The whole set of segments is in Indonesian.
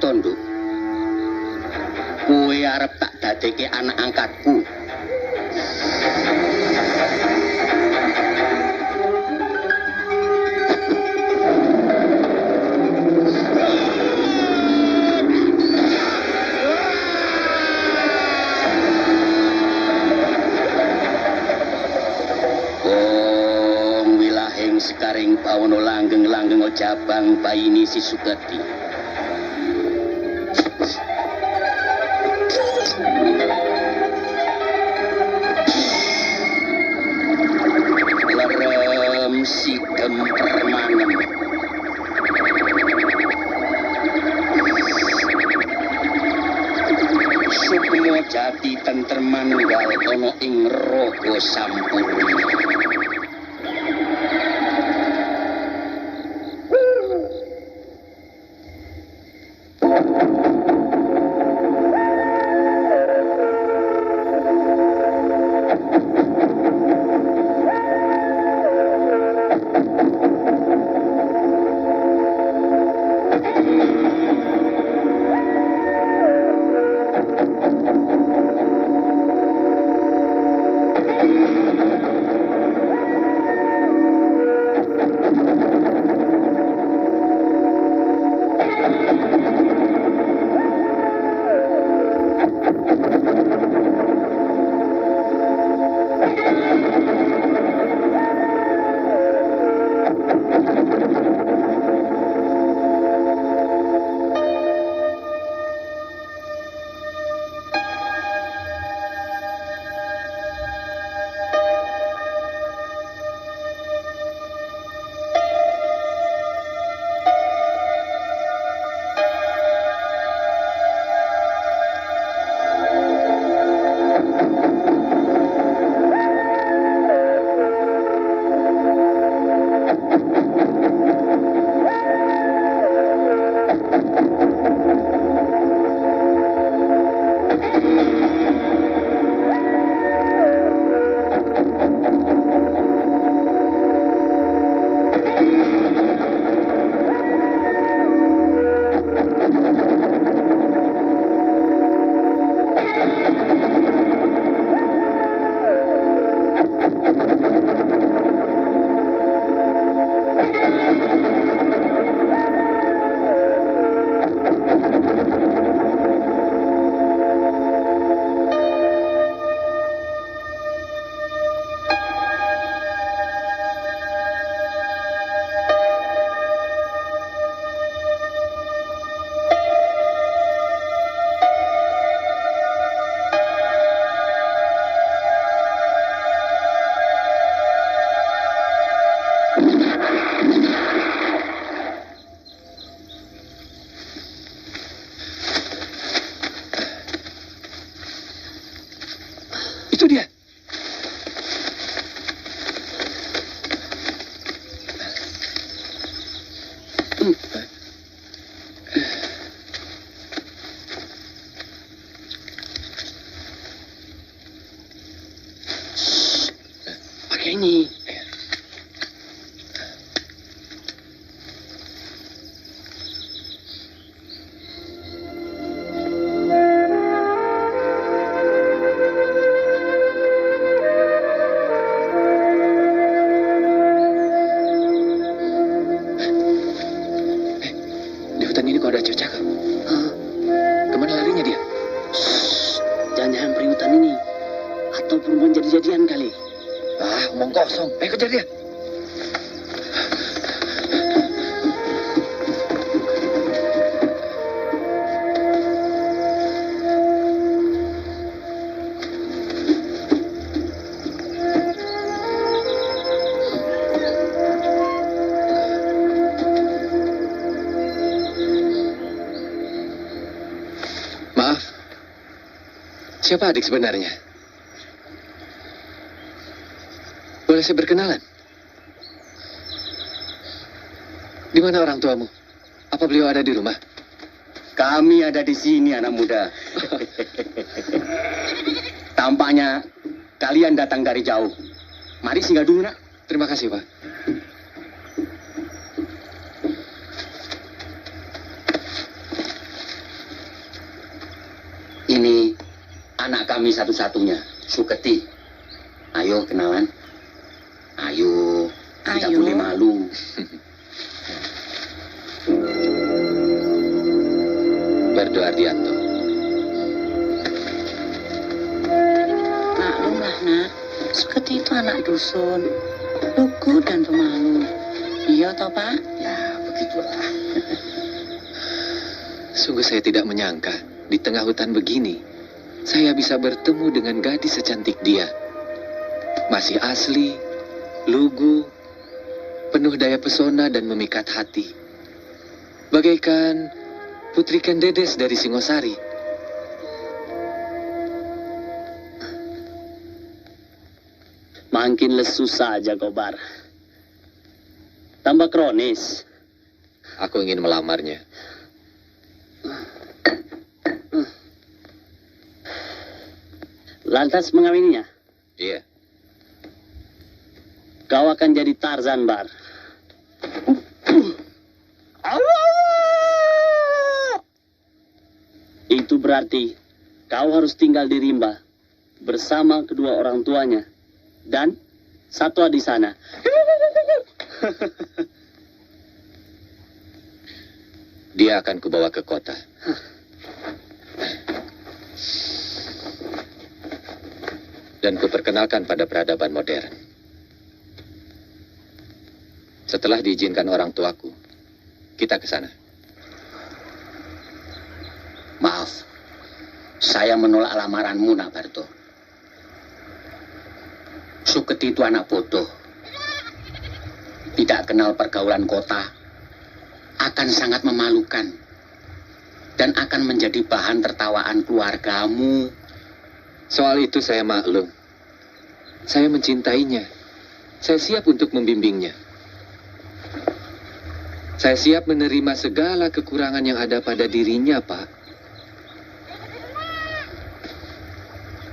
Tondo. Kowe arep tak dadekke anak angkatku. Sekaring pawono langgeng-langgeng ojabang bayini si Suketi. Lerem si gempermanem. Sukmo jati tentreman wal ono ing raga sampurna. Itu dia. Pakai ini. Jadi-jadian kali. Omong kosong. Ayo kejar dia. Maaf. Siapa adik sebenarnya? Boleh saya berkenalan? Di mana orang tuamu? Apa beliau ada di rumah? Kami ada di sini, anak muda. Tampaknya kalian datang dari jauh. Mari singgah dulu, nak. Terima kasih, Pak. anak kami satu-satunya, Suketi. Ayo kenalan. Ayo, tidak boleh malu. Bardo Ardianto. Maklumlah, nak. Suketi itu anak dusun. Lugu dan pemalu. Iya toh, Pak? Ya, begitulah. Sungguh saya tidak menyangka, di tengah hutan begini, saya bisa bertemu dengan gadis secantik dia. Masih asli, lugu, penuh daya pesona dan memikat hati. Bagaikan Putri Kendedes dari Singosari. Makin lesu saja, Kobar. Tambah kronis. Aku ingin melamarnya. Lantas mengawininya? Iya. Kau akan jadi Tarzan, Bar. Itu berarti kau harus tinggal di rimba bersama kedua orang tuanya dan satwa di sana. Dia akan kubawa ke kota. Dan kuperkenalkan pada peradaban modern. Setelah diizinkan orang tuaku, kita ke sana. Maaf, saya menolak lamaranmu, Nak Barto. Suketi itu anak bodoh. Tidak kenal pergaulan kota. Akan sangat memalukan. Dan akan menjadi bahan tertawaan keluargamu. Soal itu saya maklum. Saya mencintainya. Saya siap untuk membimbingnya. Saya siap menerima segala kekurangan yang ada pada dirinya, Pak.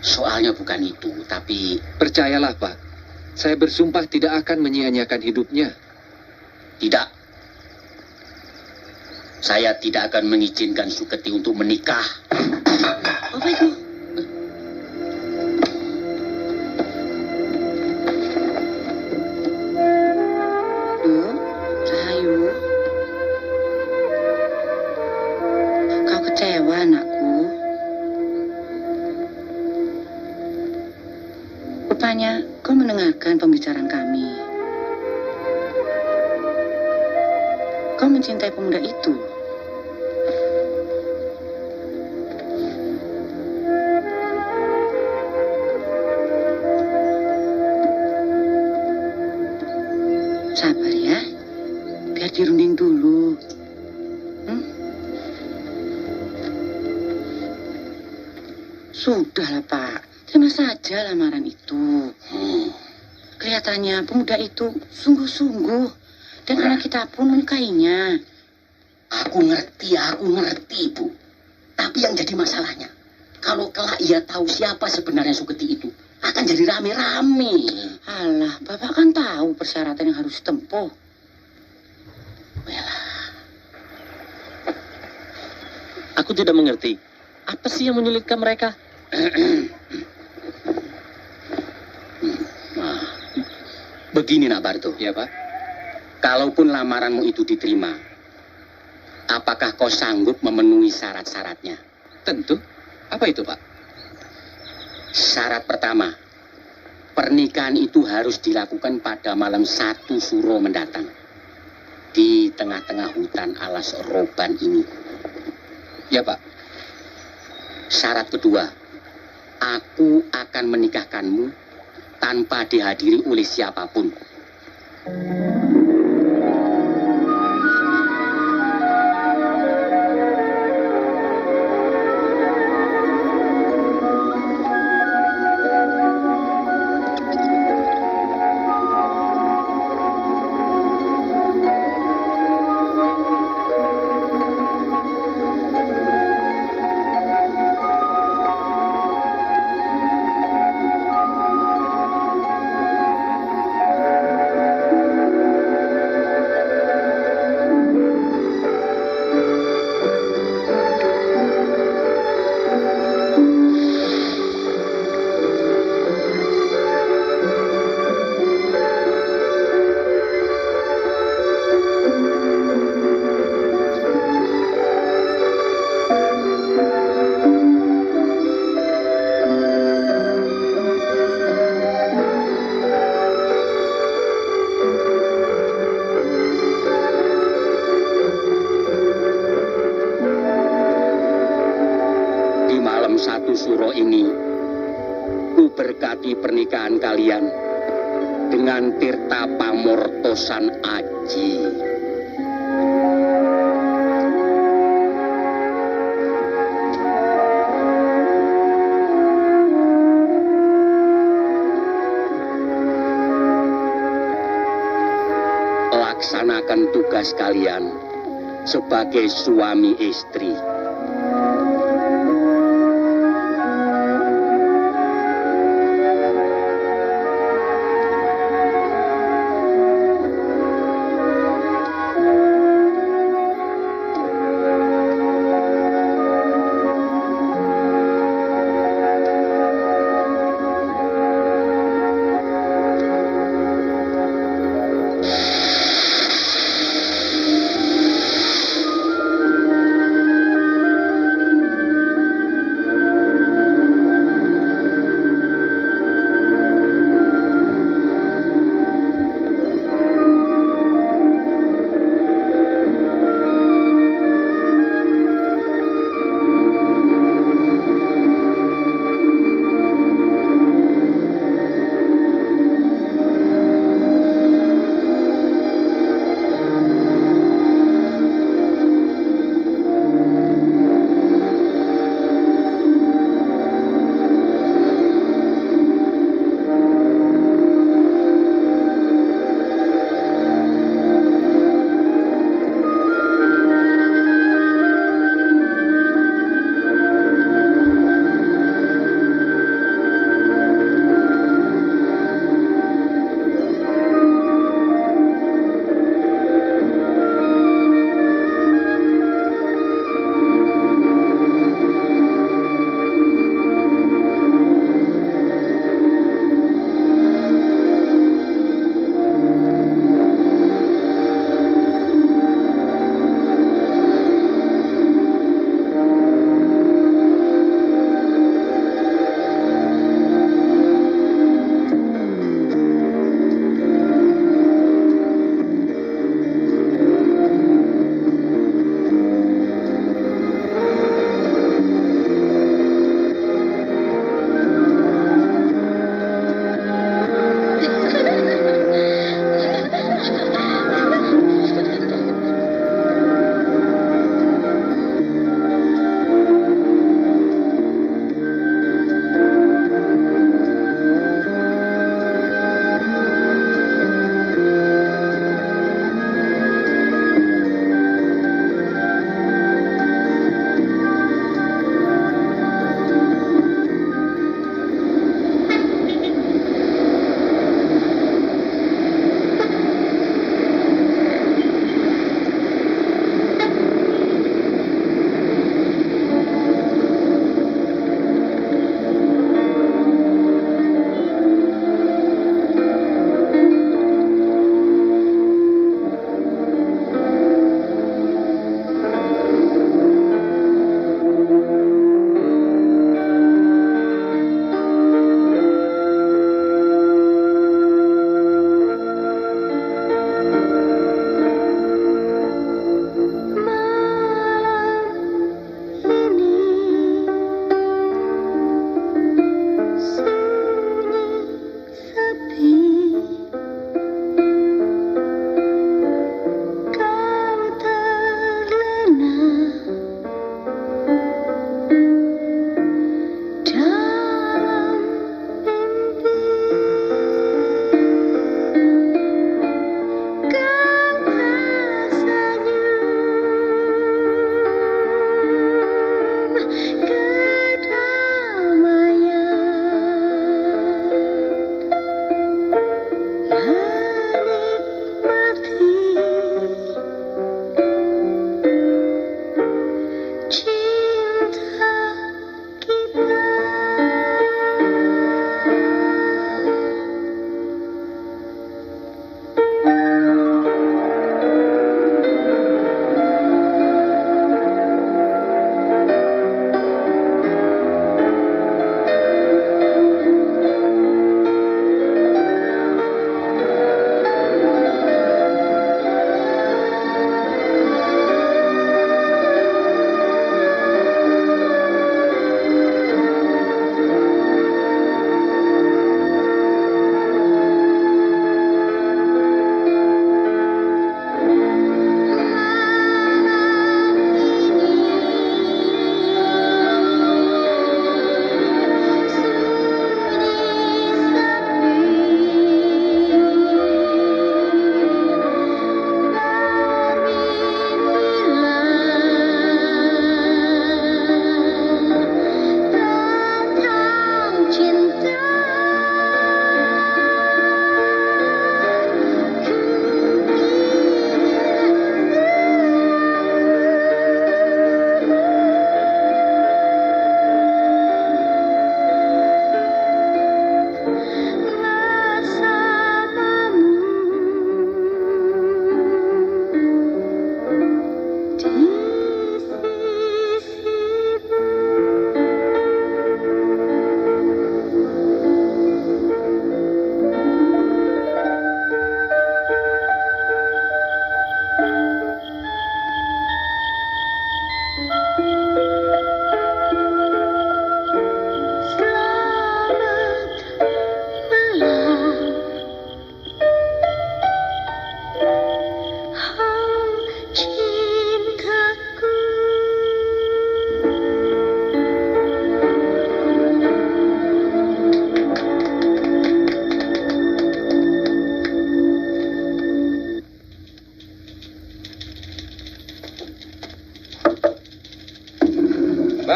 Soalnya bukan itu, tapi... Percayalah, Pak. Saya bersumpah tidak akan menyia-nyiakan hidupnya. Tidak. Saya tidak akan mengizinkan Suketi untuk menikah. Apa itu? Rahayu. Kau kecewa, anakku. Rupanya kau mendengarkan pembicaraan kami. Kau mencintai pemuda itu. Sabar ya, biar dirunding dulu. Sudahlah, Pak. Terima saja lamaran itu. Kelihatannya pemuda itu sungguh-sungguh. Dan anak kita pun menyukainya. Aku ngerti, Bu. Tapi yang jadi masalahnya, kalau kelak ia tahu siapa sebenarnya Suketi itu, akan jadi rame-rame. Alah, Bapak kan tahu persyaratan yang harus ditempuh. Aku tidak mengerti. Apa sih yang menyulitkan mereka? Nah, begini, Nak Barto. Ya, Pak. Kalaupun lamaranmu itu diterima, apakah kau sanggup memenuhi syarat-syaratnya? Tentu. Apa itu, Pak? Syarat pertama, pernikahan itu harus dilakukan pada malam 1 Suro mendatang. Di tengah-tengah hutan alas roban ini. Ya, Pak. Syarat kedua, aku akan menikahkanmu tanpa dihadiri oleh siapapun. dalam satu suro ini, ku berkati pernikahan kalian dengan tirta pamortosan aji. Laksanakan tugas kalian sebagai suami istri.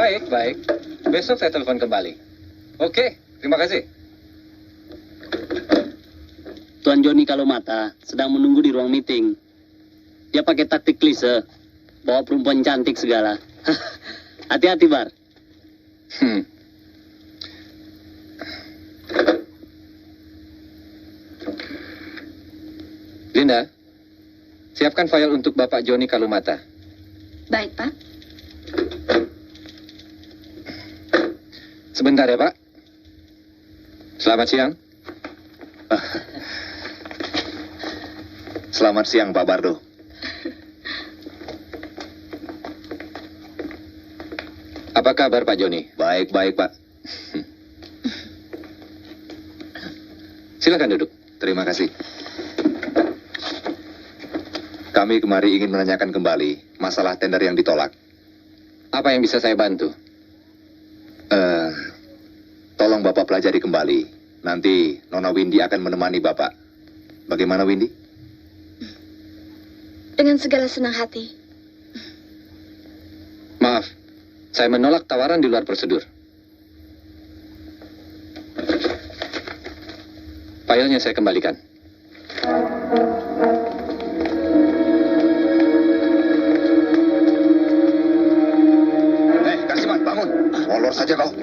Baik, baik. Besok saya telepon kembali. Oke, terima kasih. Tuan Joni Kalumata sedang menunggu di ruang meeting. Dia pakai taktik klise, bawa perempuan cantik segala. Hati-hati, Bar. Linda, siapkan file untuk Bapak Joni Kalumata. Baik, Pak. Sebentar ya, Pak. Selamat siang. Selamat siang, Pak Bardo. Apa kabar, Pak Joni? Baik-baik, Pak. Silakan duduk. Terima kasih. Kami kemari ingin menanyakan kembali masalah tender yang ditolak. Apa yang bisa saya bantu? Tolong Bapak pelajari kembali. Nanti Nona Windy akan menemani Bapak. Bagaimana, Windy? Dengan segala senang hati. Maaf, saya menolak tawaran di luar prosedur. Filenya saya kembalikan. Kasiman, bangun. Molor saja kau.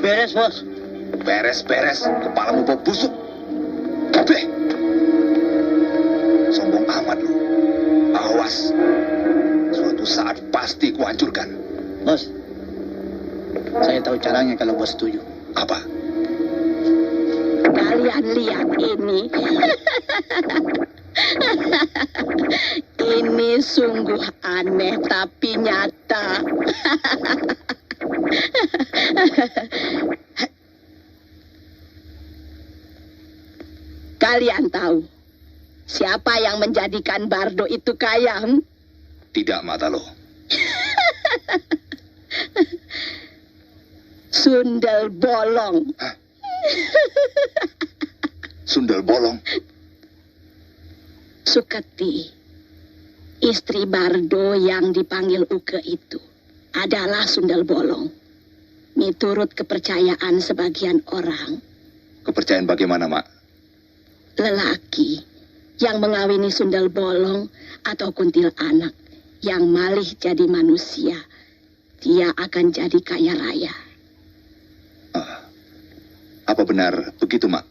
Beres, Bos. Beres-beres, kepalamu bau busuk. Beh. Sombong amat lu. Awas. Suatu saat pasti kuhancurkan. Bos, saya tahu caranya kalau Bos setuju. Apa? Kalian lihat ini. Ini sungguh aneh tapi nyata. Kalian tahu siapa yang menjadikan Bardo itu kaya? Tidak, mata lo. Sundel bolong. Hah? Sundel bolong? Suketi, istri Bardo yang dipanggil Uke itu adalah sundel bolong. Miturut kepercayaan sebagian orang, Kepercayaan bagaimana, Mak? lelaki yang mengawini sundel bolong atau kuntil anak yang malih jadi manusia, dia akan jadi kaya raya. Apa benar begitu, Mak?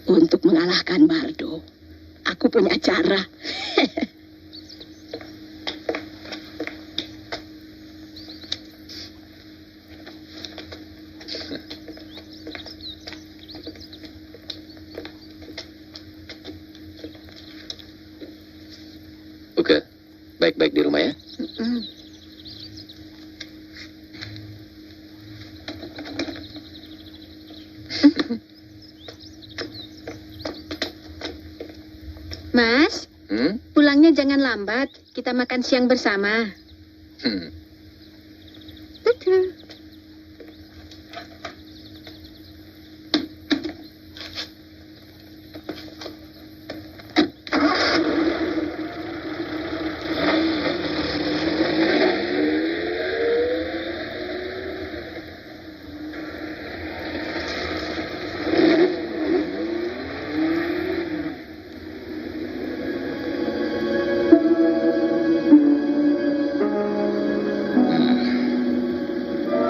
Untuk mengalahkan Bardo, aku punya cara. Oke, baik-baik di rumah ya. Mas, pulangnya jangan lambat. Kita makan siang bersama. Betul.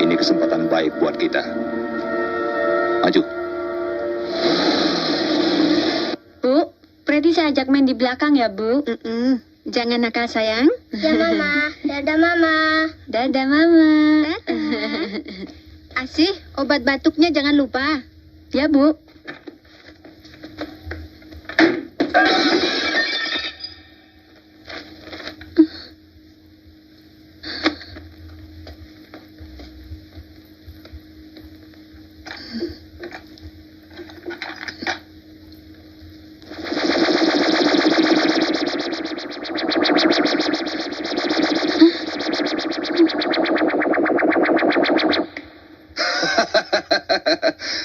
Ini kesempatan baik buat kita. Maju. Bu, Freddy saya ajak main di belakang ya, Bu. Jangan nakal, sayang. Ya, Mama. Dadah, Mama. Dadah, Mama. Asih, obat batuknya jangan lupa. Ya, Bu.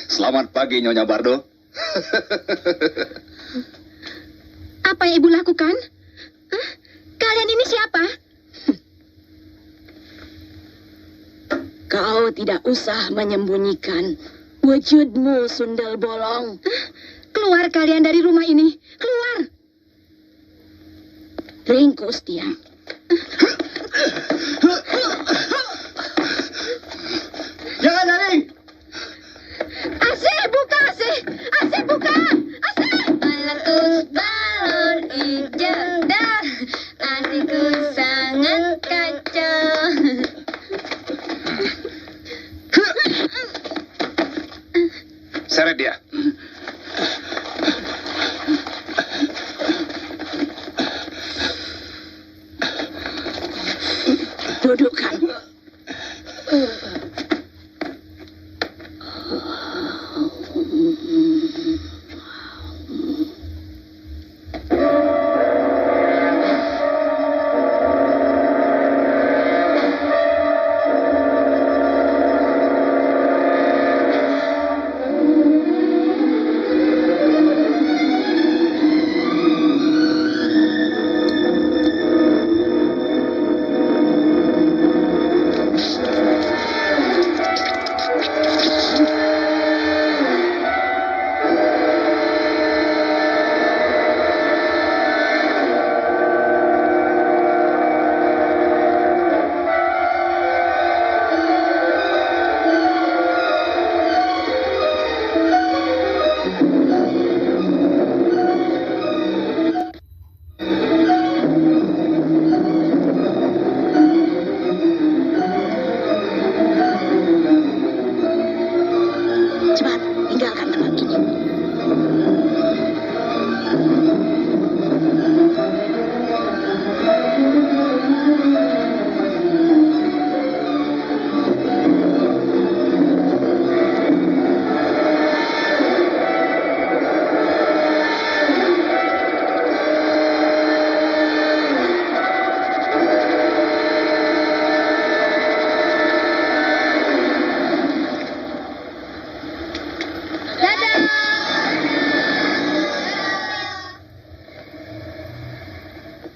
Selamat pagi, Nyonya Bardo. Apa yang Ibu lakukan? Hah? Kalian ini siapa? Kau tidak usah menyembunyikan wujudmu, Sundel Bolong. Keluar kalian dari rumah ini. Keluar. Ringkus dia. Jangan lari! Asih, buka Asih! Asih, buka! Asih! Meletus balon hijau dah, hatiku sangat kacau. Seret dia. Dudukkan. Cepat, tinggalkan tempat ini.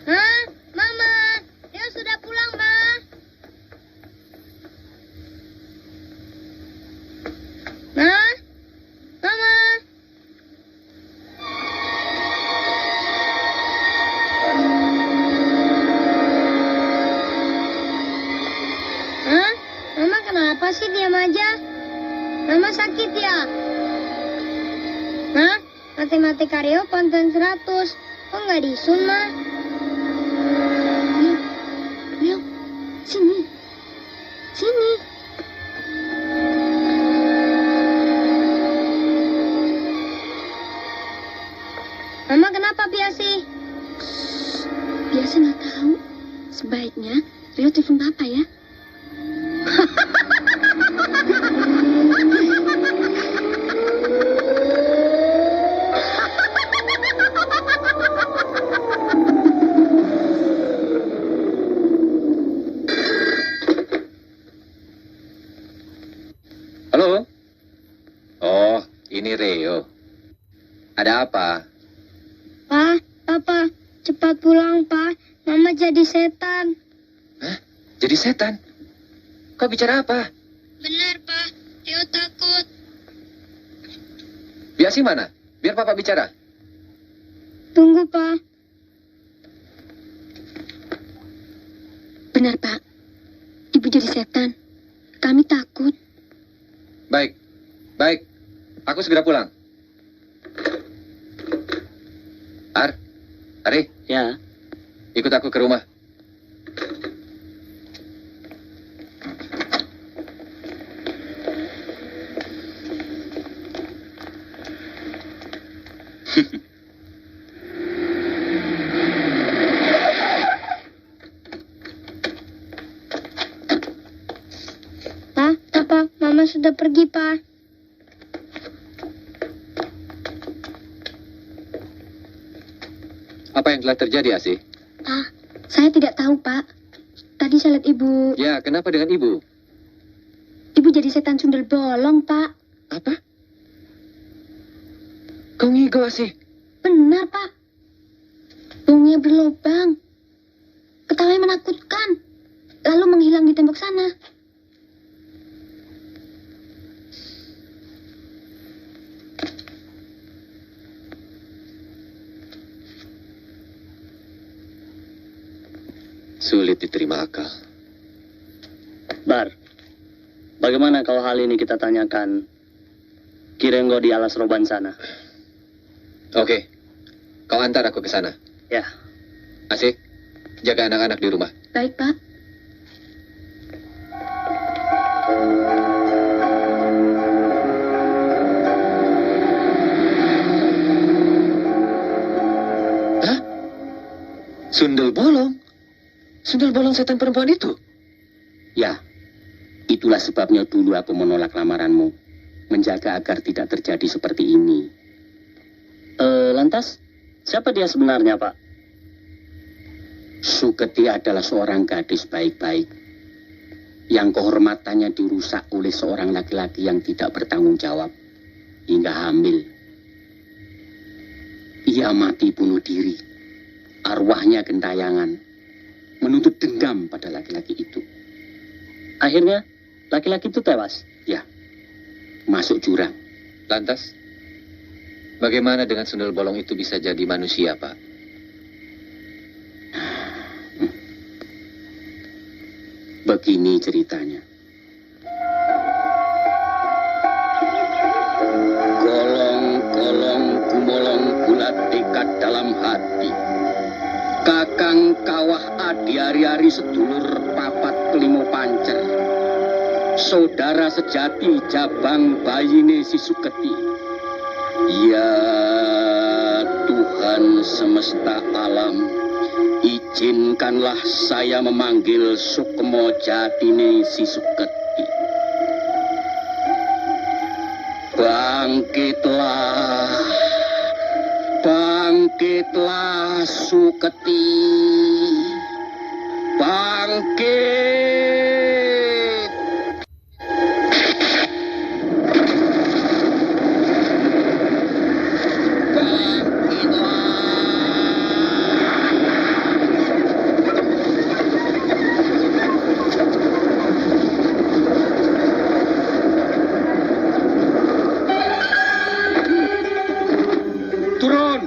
Hah? Mama, Rio sudah pulang, Ma. Ma? Mama? Hah? Mama kenapa sih diam aja? Mama sakit ya? Hah? Matematika Rio pantun 100. Kok nggak disun, Ma? Rio, sini. Sini. Mama kenapa Biasi? Biasa nggak tahu. Sebaiknya Rio telepon Papa ya. Halo? Oh, ini Rio. Ada apa? Pa, Papa, cepat pulang, Pa. Mama jadi setan. Hah? Jadi setan? Kau bicara apa? Benar, Pa. Rio takut. Biasi mana? Biar Papa bicara. Tunggu, Pa. Benar, Pak. Ibu jadi setan. Kami takut. Baik, baik. Aku segera pulang. Ari, Ya, ikut aku ke rumah. Pa, Papa, Mama sudah pergi, Pa. Apa yang telah terjadi, Asih? Pak, saya tidak tahu, Pak. Tadi saya lihat Ibu. Ya, kenapa dengan Ibu? Ibu jadi setan sundel bolong, Pak. Apa? Kau ngigo, Asih? Benar, Pak. berlobang. Ketawanya menakutkan. Lalu menghilang di tembok sana. Sulit diterima akal. Bar, bagaimana kalau hal ini kita tanyakan Kirenggo di alas roban sana? Oke, kau antar aku ke sana. Ya. Asik, jaga anak-anak di rumah. Baik, Pak. Hah? Sundel bolong? Sundel bolong setan perempuan itu? Ya, itulah sebabnya dulu aku menolak lamaranmu. Menjaga agar tidak terjadi seperti ini. Lantas, siapa dia sebenarnya, Pak? Suketi adalah seorang gadis baik-baik. Yang kehormatannya dirusak oleh seorang laki-laki yang tidak bertanggung jawab. Hingga hamil. Ia mati bunuh diri. Arwahnya gentayangan. Menuntut dendam pada laki-laki itu. Akhirnya, laki-laki itu tewas. Ya, masuk jurang. Lantas, bagaimana dengan sundel bolong itu bisa jadi manusia, Pak? Begini ceritanya. Golong-golong gumolong bulat dekat dalam hati. Kakang kawah adi hari-hari sedulur papat kelimo pancer. Saudara sejati jabang bayine si Suketi. Ya Tuhan semesta alam, izinkanlah saya memanggil Sukmo Jatine si Suketi. Bangkitlah, bangkitlah Suketi, bangkit. Turun!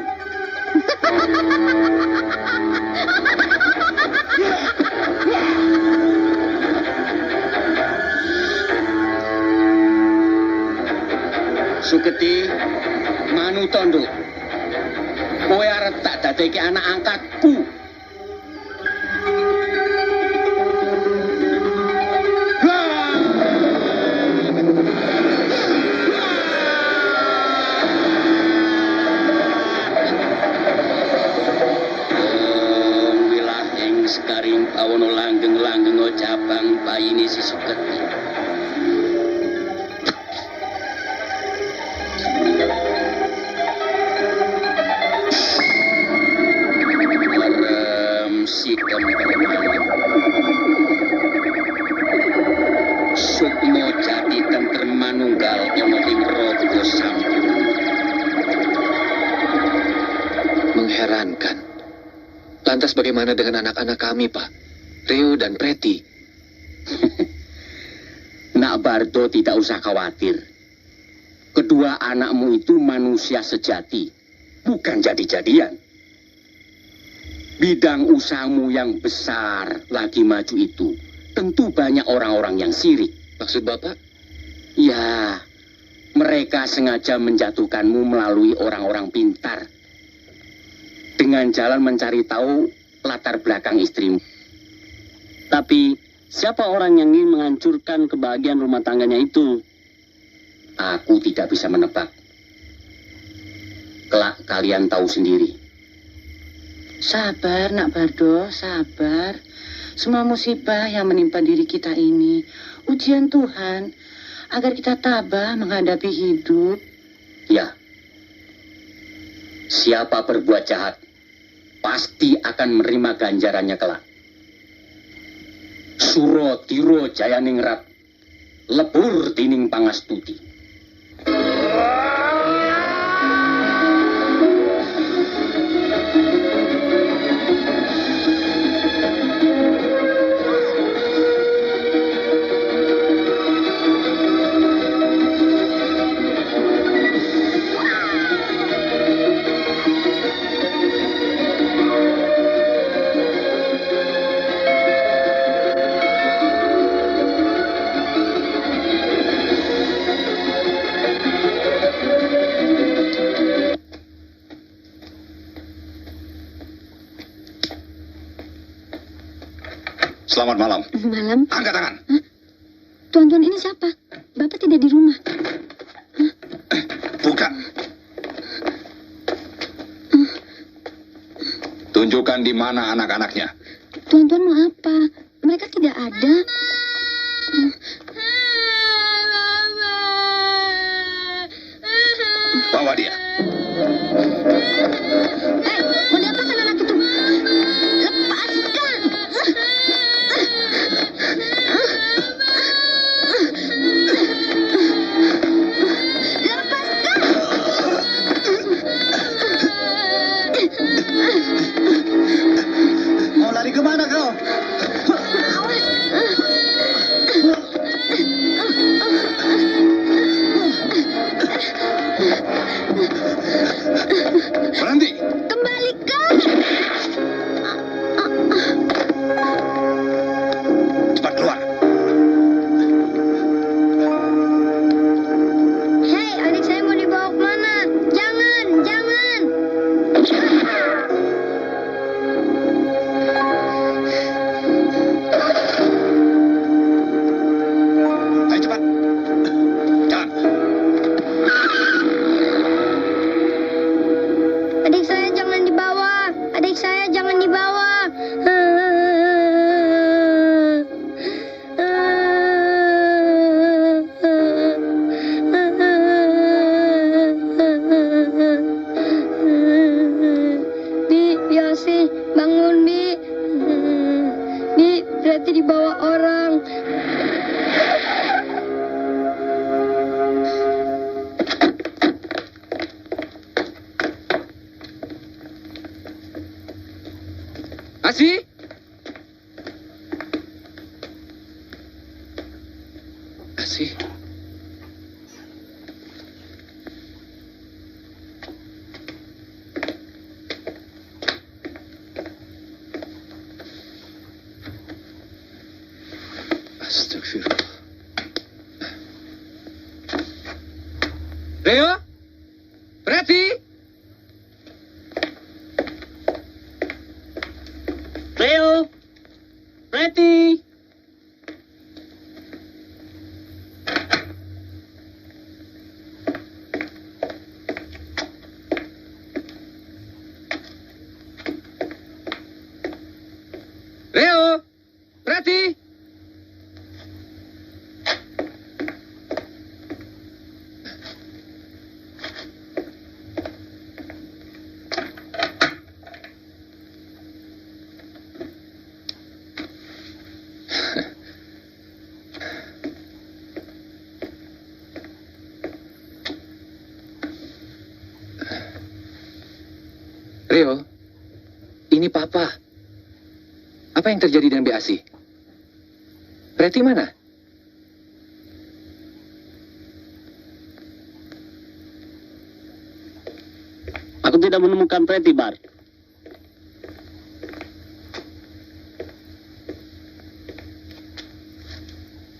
Suketi, manu tondo. Kowe arep tak dadeke anak angkatku. Sekaring pawono langgeng-langgeng jabang bayine si Suketi. Rem sikem Sukmo Jati tentrem manunggal ana ing raga sampun. Mengherankan. Lantas bagaimana dengan anak-anak kami, Pak? Reo dan Preti. Nak Bardo tidak usah khawatir. Kedua anakmu itu manusia sejati, bukan jadi-jadian. Bidang usahamu yang besar lagi maju itu, tentu banyak orang-orang yang sirik. Maksud Bapak? Ya, mereka sengaja menjatuhkanmu melalui orang-orang pintar. Dengan jalan mencari tahu latar belakang istrimu. Tapi, siapa orang yang ingin menghancurkan kebahagiaan rumah tangganya itu? Aku tidak bisa menebak. Kelak kalian tahu sendiri. Sabar, Nak Bardo, sabar. Semua musibah yang menimpa diri kita ini, ujian Tuhan, agar kita tabah menghadapi hidup. Ya. Siapa berbuat jahat, pasti akan menerima ganjarannya kelak. Suro tiro jayaningrat, lebur tining pangastuti. Selamat malam. Malam. Angkat tangan. Tuan-tuan ini siapa? Bapak tidak di rumah. Buka. Tunjukkan di mana anak-anaknya. Tuan-tuan mau apa? Mereka tidak ada. Bawa dia. Mau diapakan anak itu? Lepaskan! Mau lari kemana kau? Berhenti. Kembalikan! Cepat keluar. Hei, adik saya mau dibawa kemana? Jangan, jangan. Ayo cepat. Jalan. Adik saya jangan dibawa. Adik saya jangan dibawa. Bi, Yosi, bangun Bi. Bi, berarti dibawa orang. Asih? Asih? Astagfirullah. Leo? Preti? Leo, Preti. Leo? Preti? Rio, ini Papa. Apa yang terjadi dengan Biasi? Preti mana? Aku tidak menemukan Preti, Bar.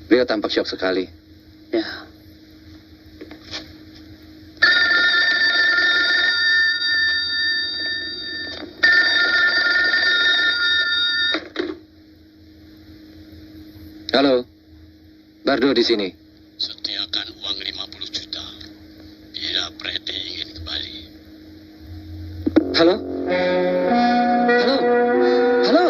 Rio tampak syok sekali. Ya. Halo, Bardo di sini. Sediakan uang 50 juta. Bila Preti ingin kembali. Halo? Halo? Halo?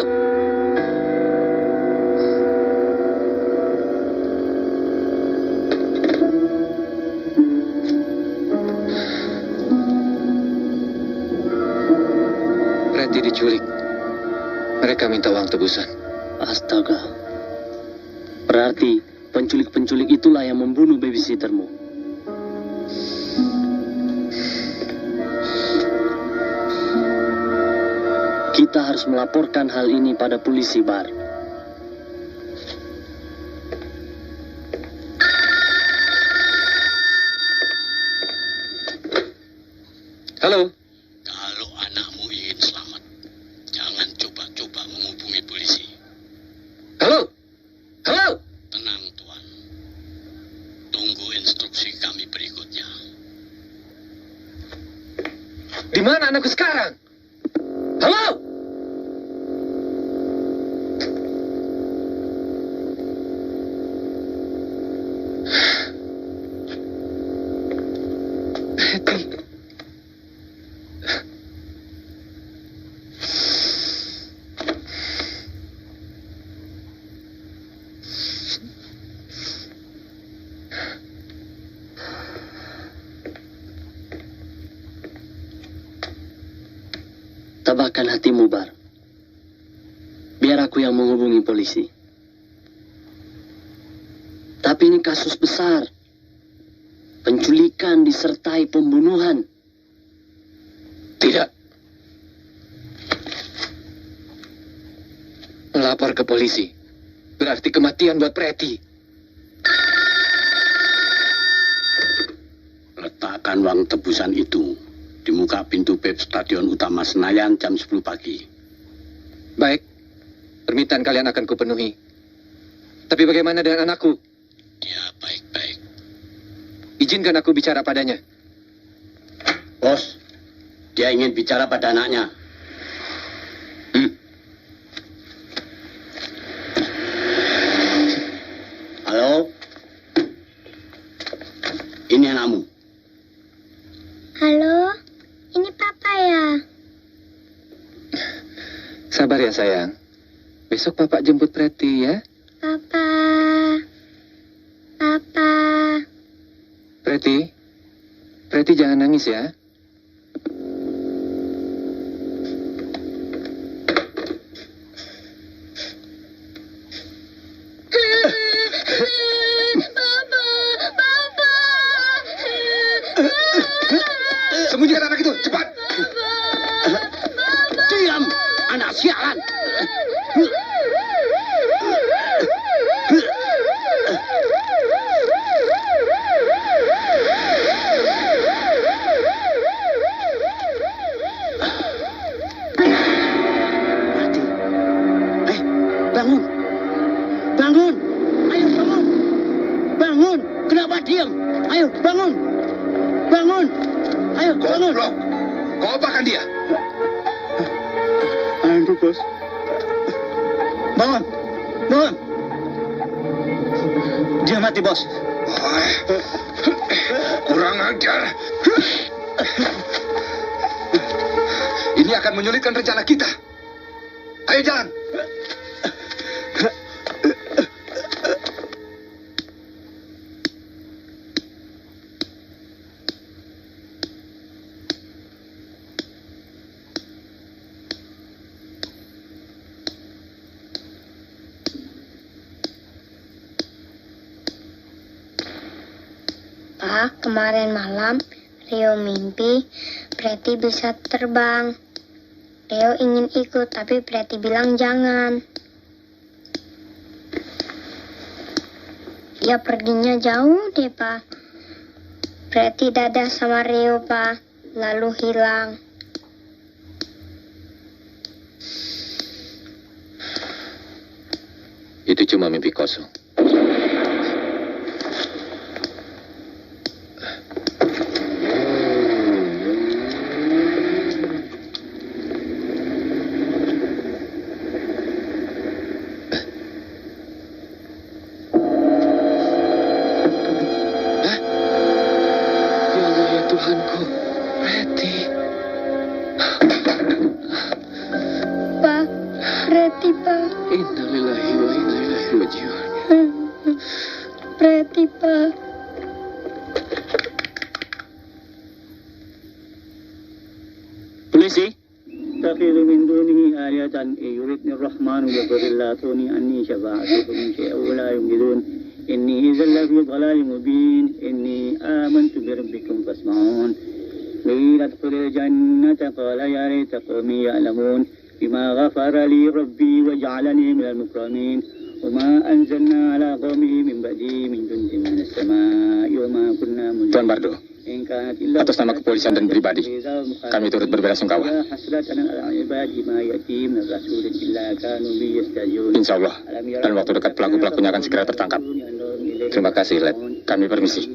Preti diculik. Mereka minta uang tebusan. Astaga. Berarti penculik-penculik itulah yang membunuh babysittermu. Kita harus melaporkan hal ini pada polisi, Bar. Halo? Kalau anakmu ingin selamat, jangan coba-coba menghubungi polisi. Halo? Halo? Tenang, Tuan. Tunggu instruksi kami berikutnya. Di mana anakku sekarang? Halo? tenangkan hatimu, Bar. Biar aku yang menghubungi polisi. Tapi ini kasus besar. Penculikan disertai pembunuhan. Tidak. Melapor ke polisi berarti kematian buat Preti. Letakkan uang tebusan itu di muka pintu PEP Stadion Utama Senayan jam 10 pagi. Baik, permintaan kalian akan kupenuhi. Tapi bagaimana dengan anakku? Dia baik-baik. Izinkan aku bicara padanya. Bos, dia ingin bicara pada anaknya. Halo? Ini anakmu. Halo, ini Papa ya? Sabar ya sayang. Besok Papa jemput Preti ya. Papa. Papa. Preti jangan nangis ya. Sembunyikan anak itu, cepat! Diam, anak sialan. Bangun. Bangun. Ayo bangun. Bangun. Kenapa diam? Ayo bangun. Bangun. Ayo bangun. Goblok! Kau apakan dia? Ayo, bos. Bangun. Bangun. Dia mati, bos. Kurang ajar. Ini akan menyulitkan rencana kita. Ayo jalan. Pak, kemarin malam Rio mimpi Preti bisa terbang. Rio ingin ikut, tapi Preti bilang jangan. Dia perginya jauh deh, Pak. Preti dadah sama Rio, Pak. Lalu hilang. Itu cuma mimpi kosong. Tuhanku, Preti. Pak, Preti, Pak. Innalillahi wa inna ilaihi raji'un. Preti, Pak. Polisi. تخذ من دونه آلهة إن يردني الرحمن بضر لا تغني عني شفاعتهم شيئا ولا ينقذون إني إذا لفي ضلال مبين إني آمنت بربكم فاسمعون قيل ادخل الجنة قال يا ليت قومي يعلمون بما غفر لي ربي وجعلني من المكرمين وما أنزلنا على قومه من بعده من جند من السماء وما كنا منزلين. Tuan Bardo, atas nama kepolisian dan pribadi, kami turut berbelasungkawa. Insya Allah, dalam waktu dekat pelaku-pelakunya akan segera tertangkap. Terima kasih, Led. Kami permisi.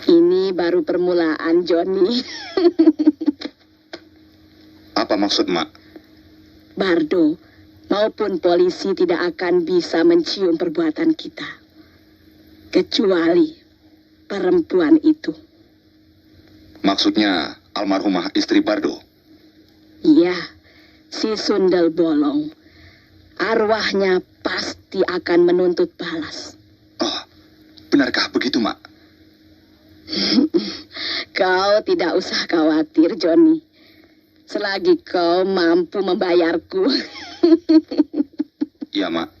Ini baru permulaan, Johnny. Apa maksud Mak? Bardo maupun polisi tidak akan bisa mencium perbuatan kita. Kecuali perempuan itu. Maksudnya almarhumah istri Bardo? Iya, si Sundel Bolong. Arwahnya pasti akan menuntut balas. Oh, benarkah begitu, Mak? Kau tidak usah khawatir, Joni. Selagi kau mampu membayarku. Iya, Mak.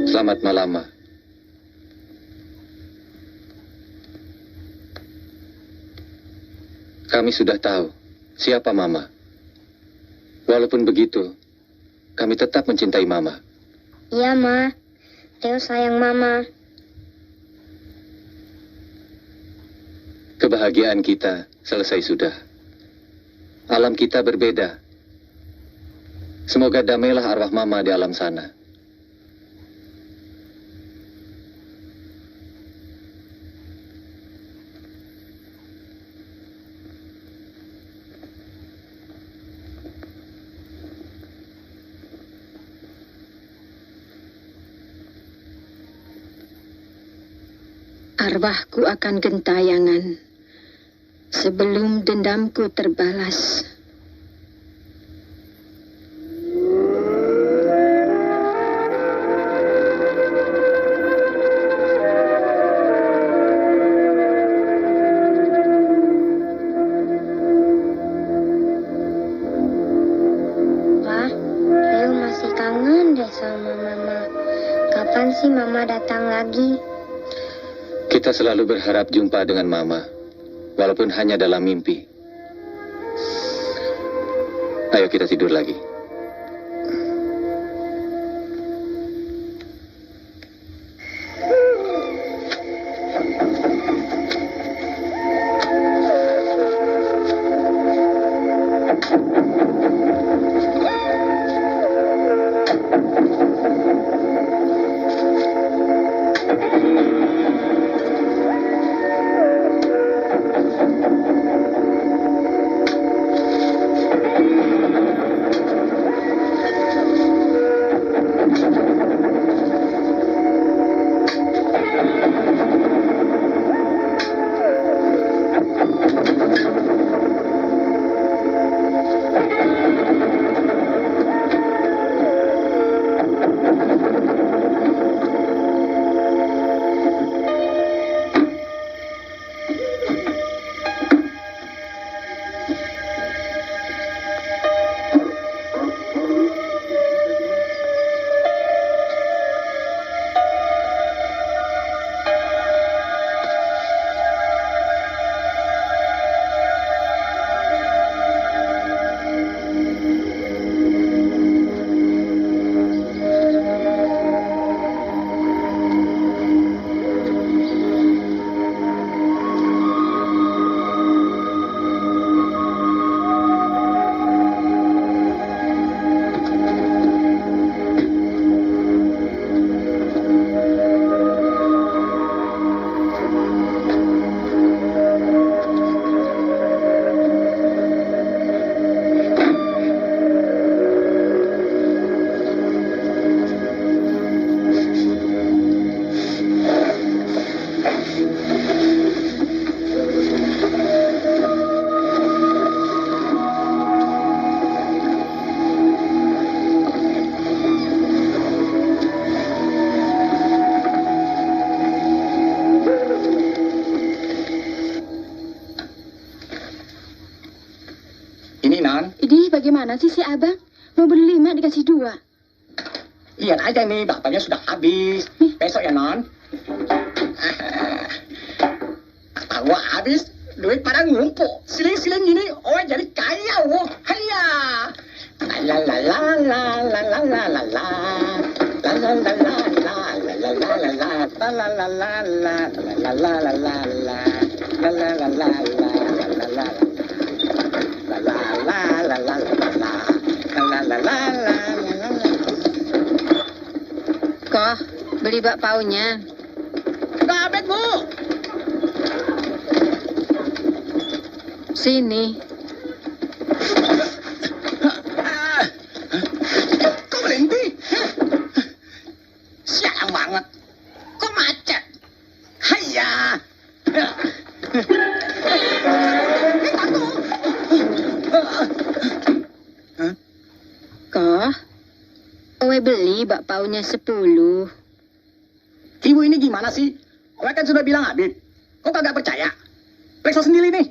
Selamat malam, Ma. Kami sudah tahu siapa Mama. Walaupun begitu, kami tetap mencintai Mama. Iya, Ma. Theo sayang Mama. Kebahagiaan kita selesai sudah. Alam kita berbeda. Semoga damailah arwah Mama di alam sana. Arwahku akan gentayangan sebelum dendamku terbalas. Pak, Leo masih kangen deh sama Mama. Kapan sih Mama datang lagi? Kita selalu berharap jumpa dengan Mama, walaupun hanya dalam mimpi. Ayo kita tidur lagi. bagaimana sih si abang? Mau beli 5 dikasih 2. Lihat aja nih, bapaknya sudah habis. Besok ya, Non. Tahu habis, duit pada ngumpul. Siling-siling gini, oh jadi kaya, wah. Haya. La la la la la la la la la. La la la la la la la la la la. La la la la la la la la la la la. La la la la la la la la. La la la la la la la. La la la la la. Kok, beli bakpaunya. Dapat, Bu. Sini. Kok berhenti? Siang banget. Kok macet? Haya. Kok, kowe beli bakpaunya 10. Ibu ini gimana sih? Kowe kan sudah bilang habis. Kok kagak percaya? Periksa sendiri nih.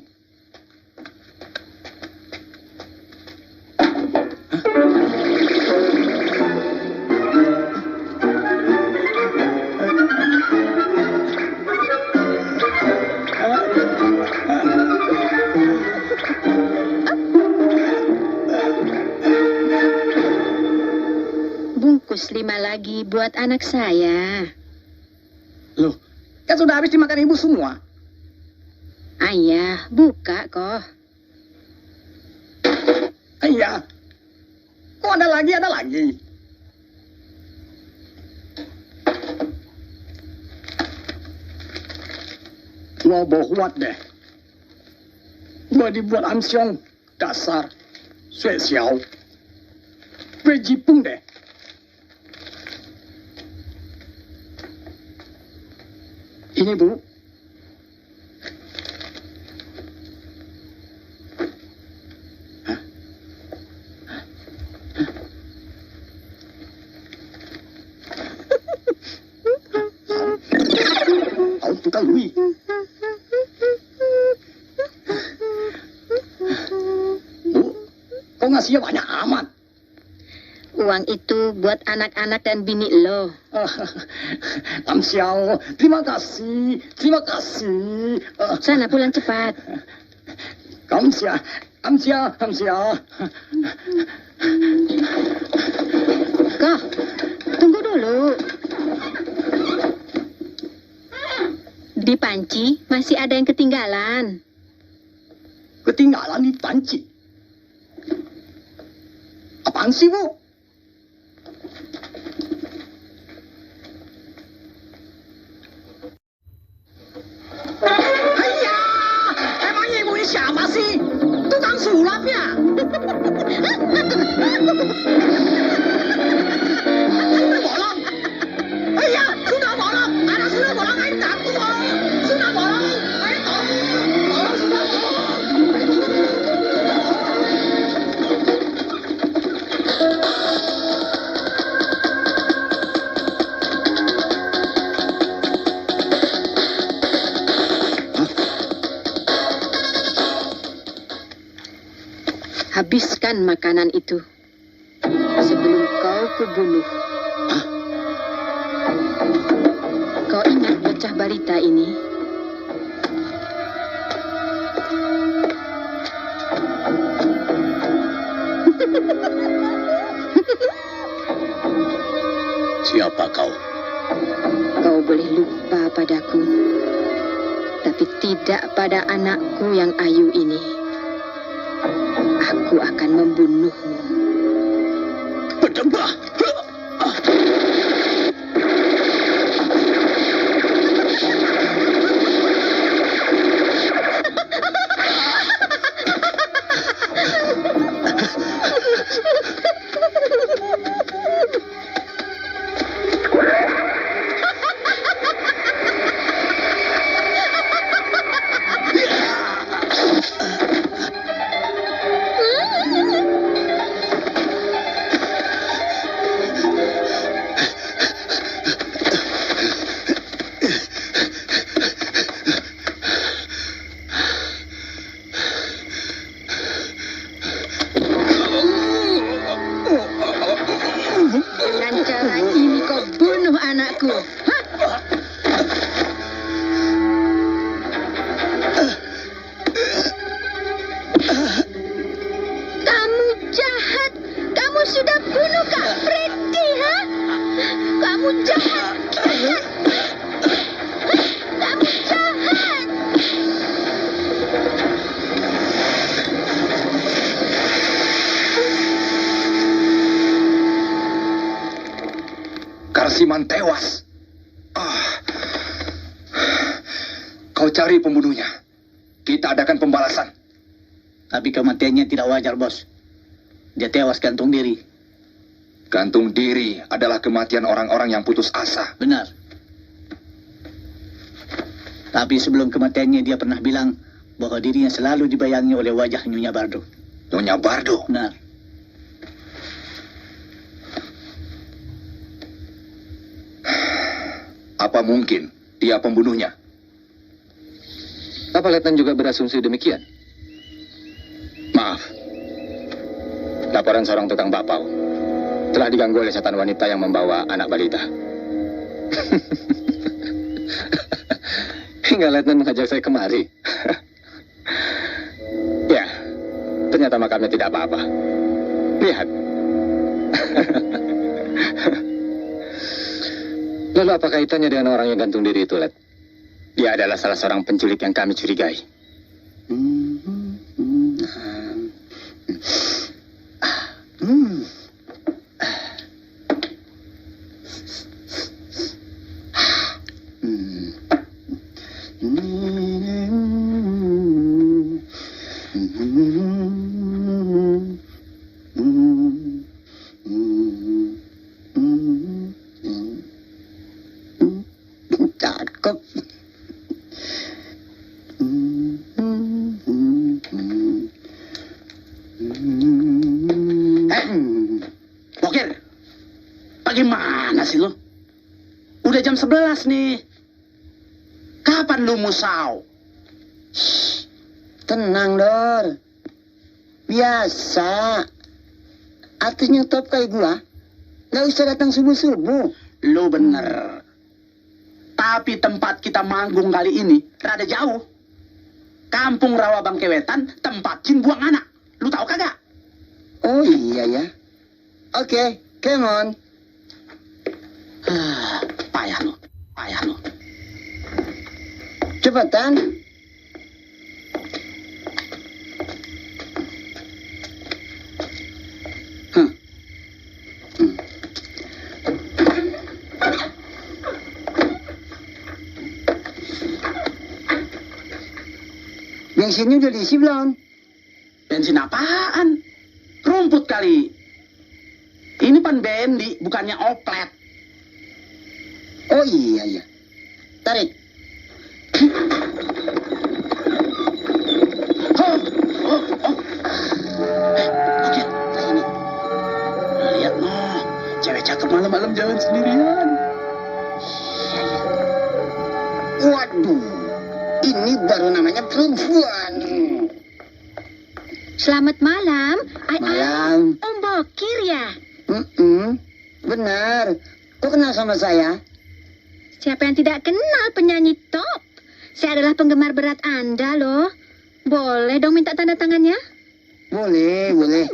Bungkus 5 lagi buat anak saya. Loh, kan sudah habis dimakan ibu semua. Ayah, buka kok. Iya. Kok ada lagi, ada lagi. Gua bohwat deh. Gua dibuat amsyong. Dasar. Sui xiao. Gue jipung deh. Ini, Bu. Hah? Tahu tukang Lui. Bu, kok ngasihnya banyak amat? Uang itu buat anak-anak dan bini lo. Lam Xiao, terima kasih, terima kasih. Sana pulang cepat. Kamsia, kamsia, kamsia. Kok, tunggu dulu. Di panci masih ada yang ketinggalan. Ketinggalan di panci. Apaan sih, Bu? Hayya! Emangnya ibu ini siapa sih? Tukang sulap ya? Sudah bolong. Hayya! Sudah bolong. Anak sudah bolong. Ayo takut. Sudah bolong. Ayo tolong. Tolong sudah bolong. Habiskan makanan itu sebelum kau kubunuh. Hah? Kau ingat bocah balita ini? Siapa kau? Kau boleh lupa padaku, tapi tidak pada anakku yang ayu ini. Aku akan membunuhmu. Berdebah! aku? Hah? Kamu jahat. Kamu sudah bunuh Kak Pretty, ha? Kamu jahat. Kamu jahat. Karsiman tewas. Kau cari pembunuhnya. Kita adakan pembalasan. Tapi kematiannya tidak wajar, bos. Dia tewas gantung diri. Gantung diri adalah kematian orang-orang yang putus asa. Benar. Tapi sebelum kematiannya dia pernah bilang bahwa dirinya selalu dibayangi oleh wajah Nyonya Bardo. Nyonya Bardo? Benar. Apa mungkin dia pembunuhnya? Apa Letnan juga berasumsi demikian? Maaf. Laporan seorang tukang bakpao telah diganggu oleh setan wanita yang membawa anak balita. Hingga Letnan mengajak saya kemari. Ya, ternyata makamnya tidak apa-apa. Lihat. Lalu apa kaitannya dengan orang yang gantung diri itu, Let? Dia adalah salah seorang penculik yang kami curigai. Cakep. Bokir, bagaimana sih lo? Udah jam 11 nih. Kapan lu musau? Tenang, Dor. Biasa. Artis nyetop kayak gua, nggak usah datang subuh-subuh. Lu bener. Tapi tempat kita manggung kali ini rada jauh. Kampung Rawa Bangkewetan, tempat jin buang anak. Lu tahu kagak? Oh iya ya. Oke, come on. Payah lu, payah lu. Cepetan. Bensinnya udah diisi belum? Bensin apaan? Rumput kali. Ini pan bendi, bukannya oplet. Oh iya ya. Tarik. Oke, ini. Lihat noh, cewek cakep malam-malam jalan sendirian. Waduh, ini baru namanya perempuan. Selamat malam. Malam. Om Bokir ya? Benar. Kok kenal sama saya? Siapa yang tidak kenal penyanyi top? Saya adalah penggemar berat Anda loh. Boleh dong minta tanda tangannya? Boleh, boleh.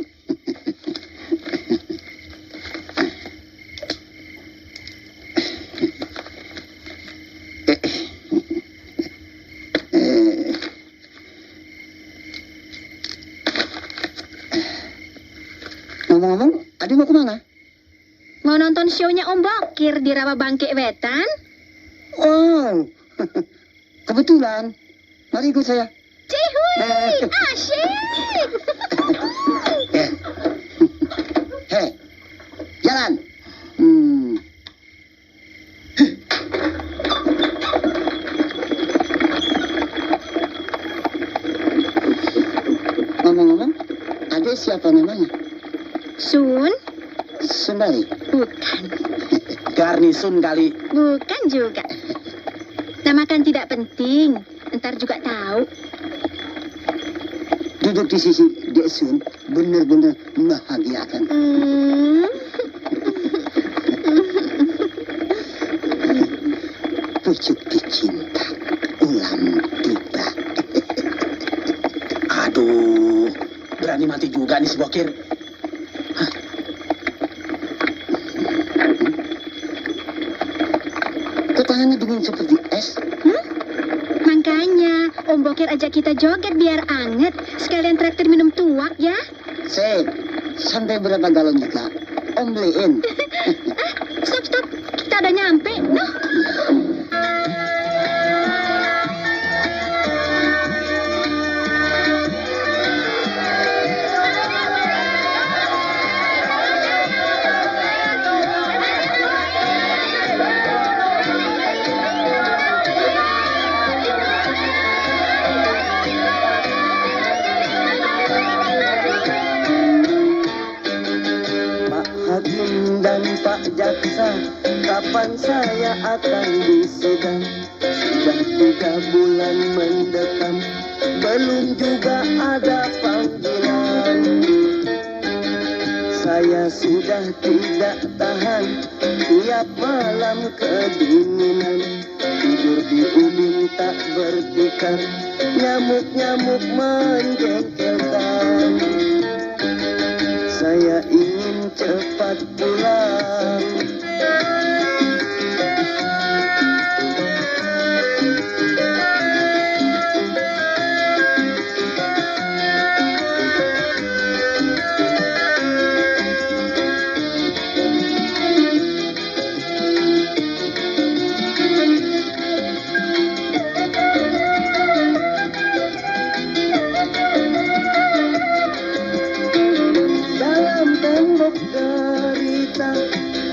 Ngomong-ngomong, Adi mau kemana? Mau nonton show-nya Om Bokir di Rawa Bangkewetan? Oh, kebetulan. Mari ikut saya. Cihui, asyik. Hei, jalan. Ngomong-ngomong, adik siapa namanya? Sun? Sundari. Bukan. Garnisun kali. Bukan juga. Nama kan tidak penting. Ntar juga tahu. Duduk di sisi Dek Sun benar-benar membahagiakan. pucuk dicinta ulam tiba. Aduh, berani mati juga nih si Bokir. Kok tangannya dingin seperti es? Makanya, Om Bokir ajak kita joget biar anget. Sekalian traktir minum tuak ya. Sip, sampai berapa galon juga? Om beliin. Stop. Kita udah nyampe. Noh. Pak Jaksa, kapan saya akan disidang? Sudah 3 bulan mendekam, belum juga ada panggilan. Saya sudah tidak tahan, tiap malam kedinginan. Tidur di ubin tak bertikar, nyamuk-nyamuk menjengkelkan. Saya ingin cepat pulang.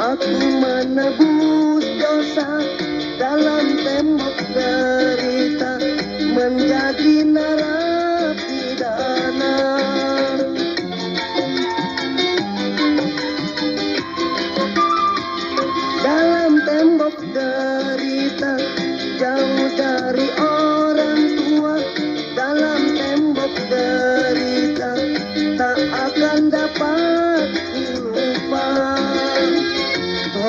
Aku menebus dosa dalam tembok derita, menjadi narapidana. Dalam tembok derita, jauh dari orang tua. Dalam tembok derita, tak akan dapat lupa.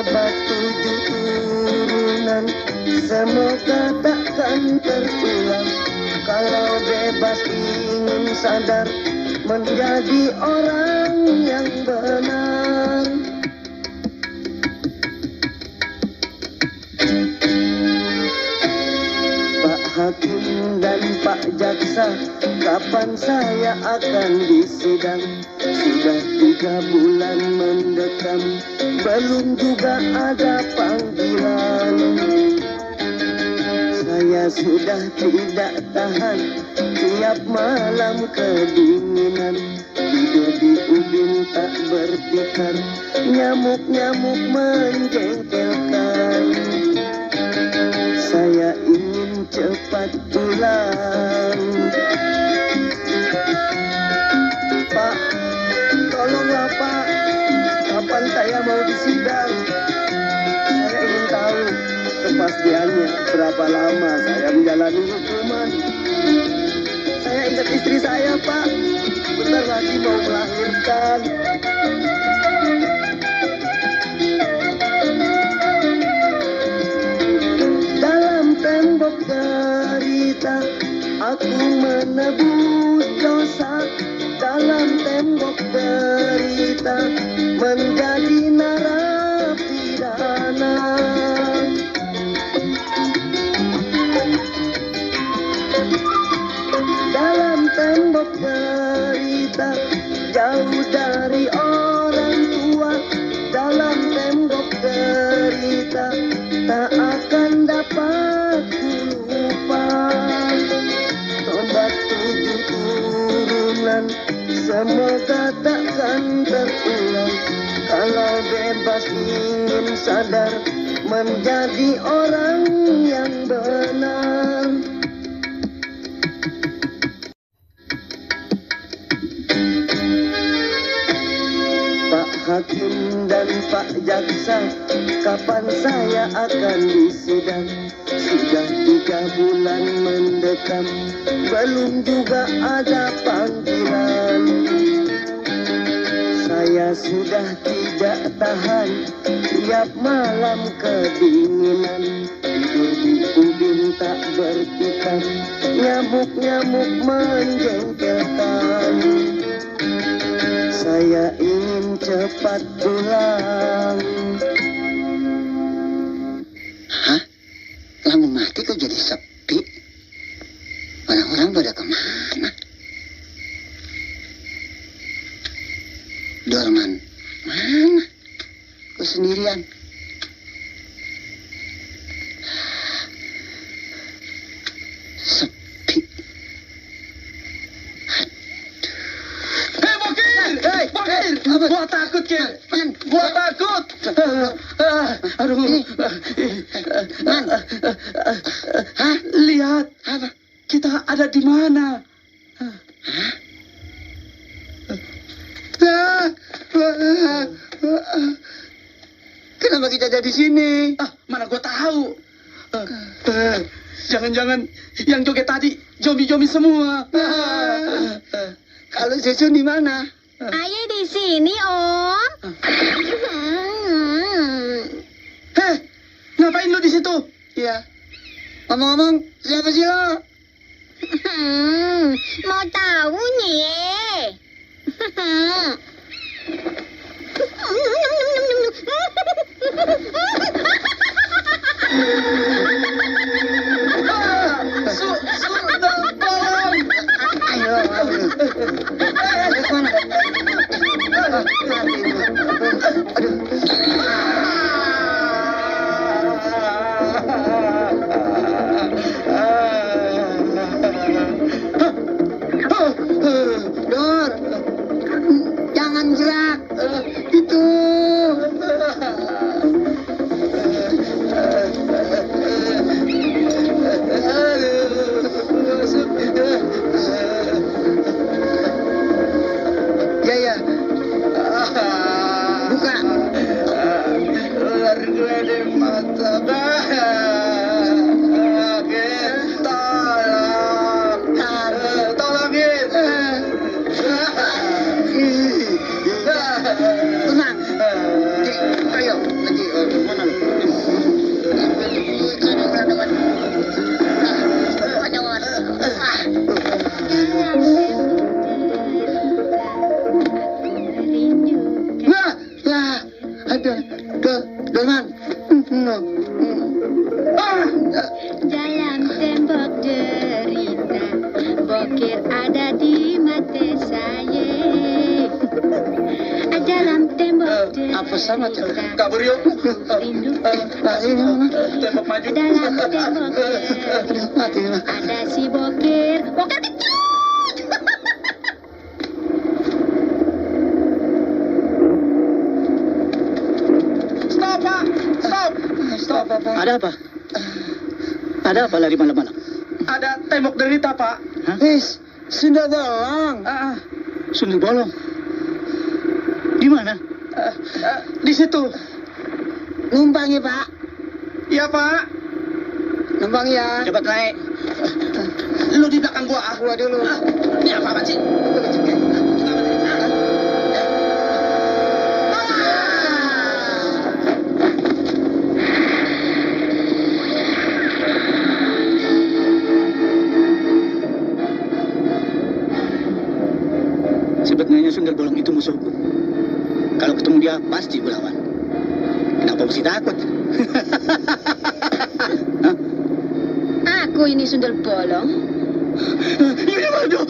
Obat 7 turunan, semoga takkan terulang. Kalau bebas ingin sadar, menjadi orang yang benar. Pak Hakim dan Pak Jaksa, kapan saya akan disidang? Sudah 3 bulan mendekam, belum juga ada panggilan. Saya sudah tidak tahan, tiap malam kedinginan. Tidur di ubin tak bertikar, nyamuk-nyamuk menjengkelkan. Saya ingin cepat pulang. Pak, tolonglah Pak, kapan saya mau disidang? Saya ingin tahu kepastiannya berapa lama saya menjalani hukuman. Saya ingat istri saya Pak, bentar lagi mau melahirkan. Dalam tembok derita, aku menebus dosa. Dalam tembok derita, menjadi narapidana. Dalam tembok derita, jauh dari orang tua. Dalam tembok derita, tak akan dapat lupa. Tobat 7 turunan, semoga takkan terulang. Kalau bebas ingin sadar, menjadi orang yang benar. Pak Hakim dan Pak Jaksa, kapan saya akan disidang? Sudah 3 bulan mendekam, belum juga ada panggilan. Saya sudah tidak tahan, tiap malam kedinginan. Tidur di nyamuk-nyamuk menjengkelkan. Saya ingin cepat pulang. Hah? Lampu mati kok jadi sepi? Orang-orang pada kemana? Dorman, mana? Kok sendirian? Sepi. Hei, Bokir! Gua takut, Kir! Gua takut! Aduh. Man. Hah? Lihat. Apa? Kita ada di mana? Kenapa kita ada di sini? Mana gua tahu. Jangan-jangan yang joget tadi zombie-zombie semua. Kalau Sesun di mana? Ayah di sini, Om. Heh, ngapain lu di situ? Iya. Ngomong-ngomong, siapa sih lo? Mau tahu nih? Dor, jangan gerak. Itu. Ya. Buka. Ular gue di mata. Tolongin. Tenang. Ayo, nanti mana? Dorman. Dalam tembok derita, Bokir ada di mata saya. Dalam tembok derita, Apa sama tuh? Kabur yuk. rindu. Tembok maju. Dalam tembok derita, ada si Bokir. Bokir kecil. Stop, Pak. Stop. Ada apa? Ada apa lari malam-malam? Ada tembok derita, Pak. Wis, Sundal Bolong. Sundal Bolong. Di mana? Di situ. Numpang ya, Pak. Iya, Pak. Numpang ya. Cepat naik. Lu di belakang gua. Gua dulu. Ini apa sih? Sebenarnya Sundal Bolong itu musuhku. Kalau ketemu dia, pasti gue lawan. Kenapa mesti takut? Aku ini Sundal Bolong. Ini maju.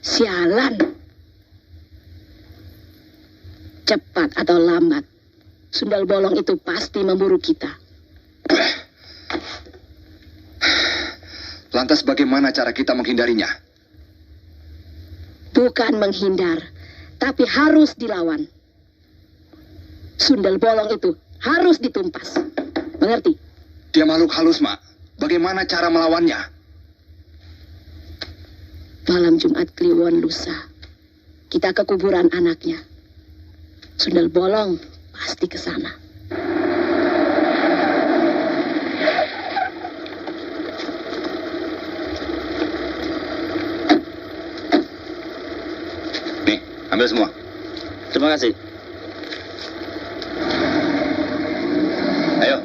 Sialan. Cepat atau lambat, Sundal Bolong itu pasti memburu kita. Lantas bagaimana cara kita menghindarinya? Bukan menghindar, tapi harus dilawan. Sundal Bolong itu harus ditumpas. Mengerti? Dia makhluk halus, Mak. Bagaimana cara melawannya? Malam Jumat Kliwon lusa, kita ke kuburan anaknya. Sundel Bolong pasti ke sana. Nih, ambil semua. Terima kasih. Ayo.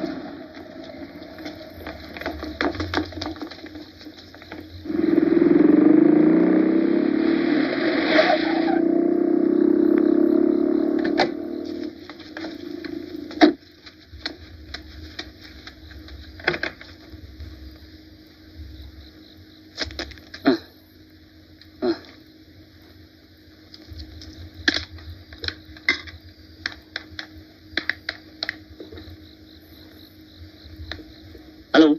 Halo,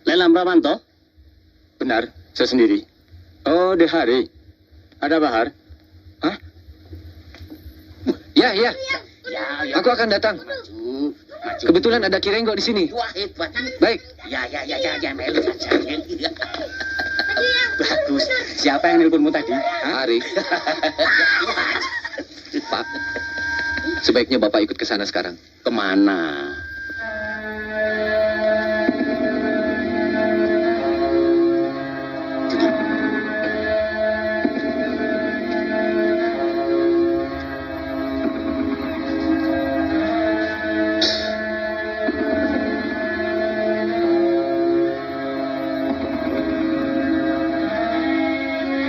Lelam Pramanto? Benar, saya sendiri. Oh, Dehari. Ada Bahar? Hah? Ya. Aku akan datang. Kebetulan ada Kirenggo di sini. Wah, hebat. Baik. Ya, Meli saja. Bagus. Siapa yang nelponmu tadi? Ari. Pak, sebaiknya Bapak ikut ke sana sekarang. Kemana?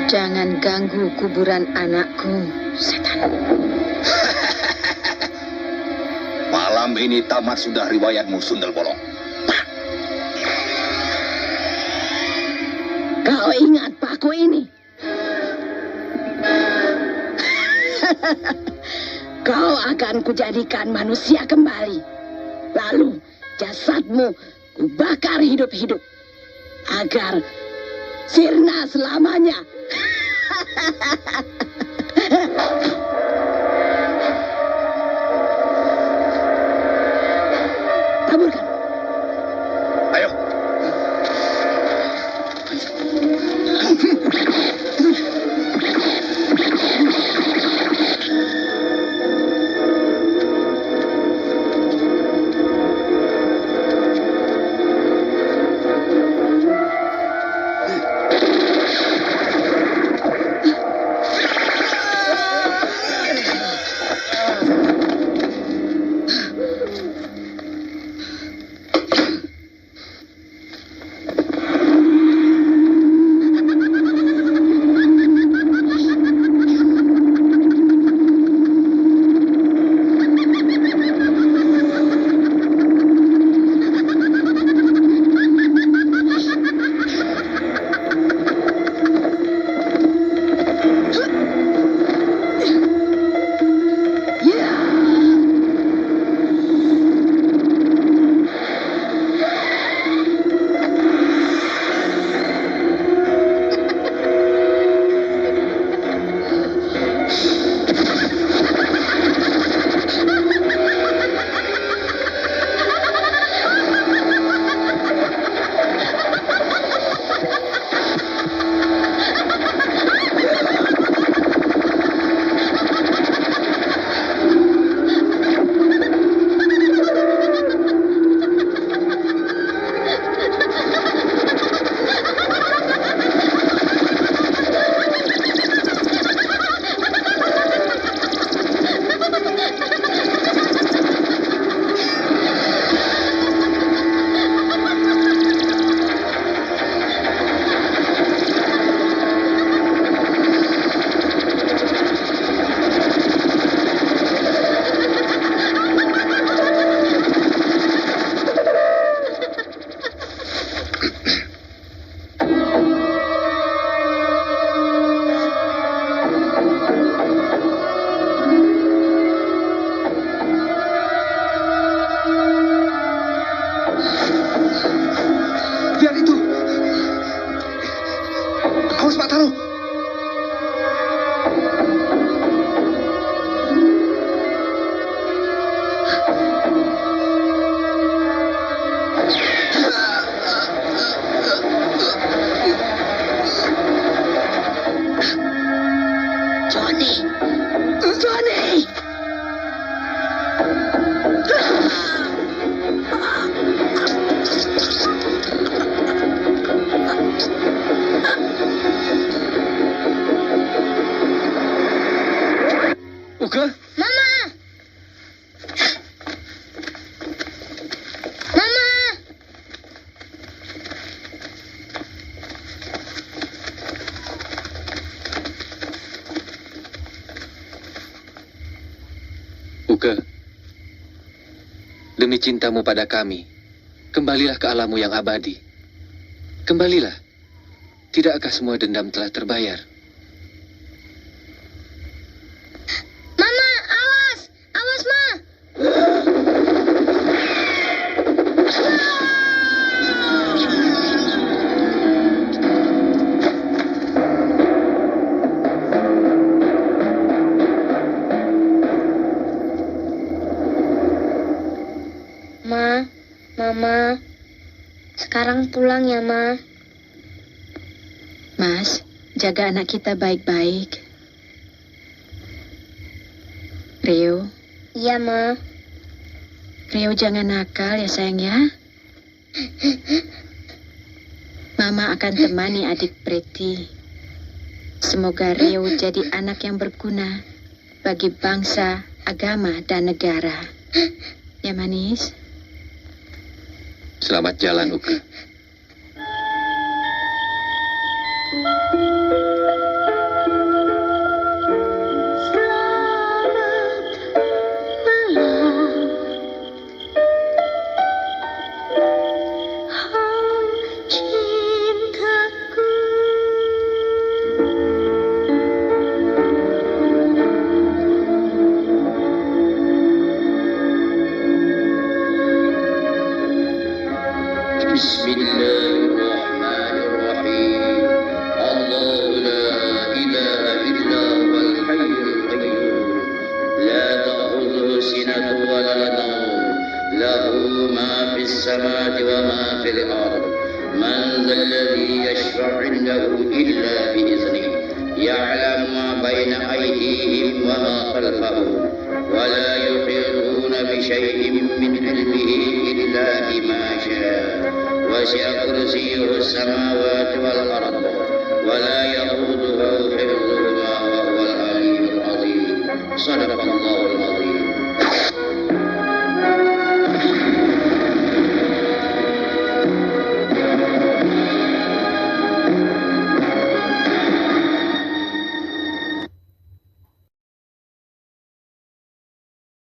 Jangan ganggu kuburan anakku, setan. Malam ini tamat sudah riwayatmu, Sundel Bolong. Kau ingat paku ini? Kau akan kujadikan manusia kembali. Lalu jasadmu kubakar hidup-hidup. Agar sirna selamanya. Taburkan. Ayo. Johnny. Uke? Mama! Mama! Uke, demi cintamu pada kami, kembalilah ke alammu yang abadi. Kembalilah. Tidakkah semua dendam telah terbayar? Mama, awas! Awas, Ma! Ma, Mama, sekarang pulang ya, Ma. Mas, jaga anak kita baik-baik. Rio. Iya, Ma. Rio jangan nakal ya sayang ya. Mama akan temani adik Preti. Semoga Rio jadi anak yang berguna bagi bangsa, agama, dan negara. Ya manis? Selamat jalan, Uke. صدق الله العظيم.